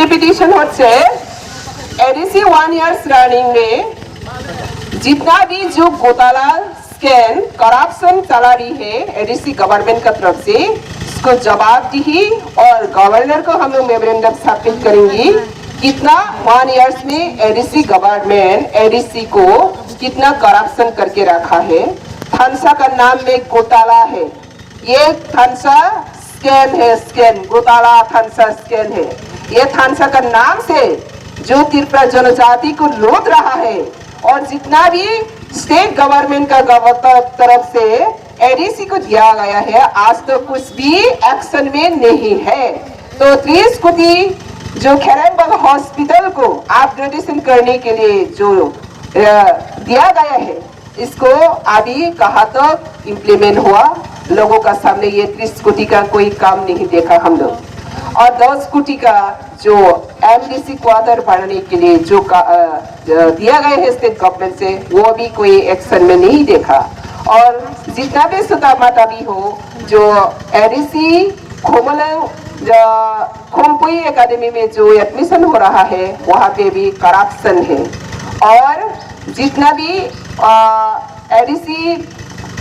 Interpretation होच्छे ADC 1 years running में जितना भी जो घोटाला स्कैम करप्शन चला रही है एडीसी गवर्नमेंट का तरफ से उसको जवाबदेही और गवर्नर को हम लोग मेमोरेंडम सबमिट करेंगे कितना 1 years में एडीसी गवर्नमेंट एडीसी को कितना करप्शन करके रखा है। थानसा का नाम में घोटाला है, ये थानसा स्कैम है, स्कैम घोटाला थानसा स्कैम है। ये थानसा का नाम से जो त्रिपुरा जनजाति को लूट रहा है और जितना भी स्टेट गवर्नमेंट का तरफ से एडीसी को दिया गया है आज तो कुछ भी एक्शन में नहीं है। तो 30 कोटी जो खेरंबग हॉस्पिटल को अपग्रेडेशन करने के लिए जो दिया गया है इसको अभी कहाँ तक इम्प्लीमेंट हुआ, लोगों का सामने ये 30 कोटी का कोई काम नहीं देखा हम लोग। और 10 कोटी का जो एमडीसी क्वार्टर बनाने के लिए जो दिया गया है स्टेट गवर्नमेंट से वो भी कोई एक्शन में नहीं देखा। और जितना भी सुधा माता भी हो जो एडीसी खोमपुई एकेडमी में जो एडमिशन हो रहा है वहाँ पे भी करप्शन है। और जितना भी एडीसी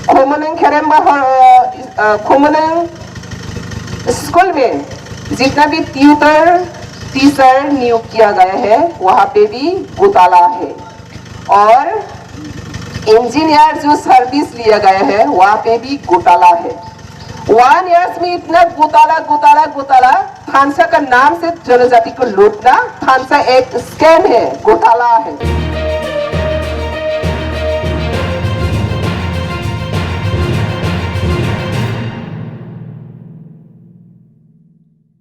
खोमलंग खेरंबा खोमलंग स्कूल में जितना भी टीचर नियुक्त किया गया है वहाँ पे भी घोटाला है। और इंजीनियर जो सर्विस लिया गया है वहाँ पे भी घोटाला है। 1 years में इतना घोटाला थानसा का नाम से जनजाति को लूटना थानसा एक स्कैम है, घोटाला है।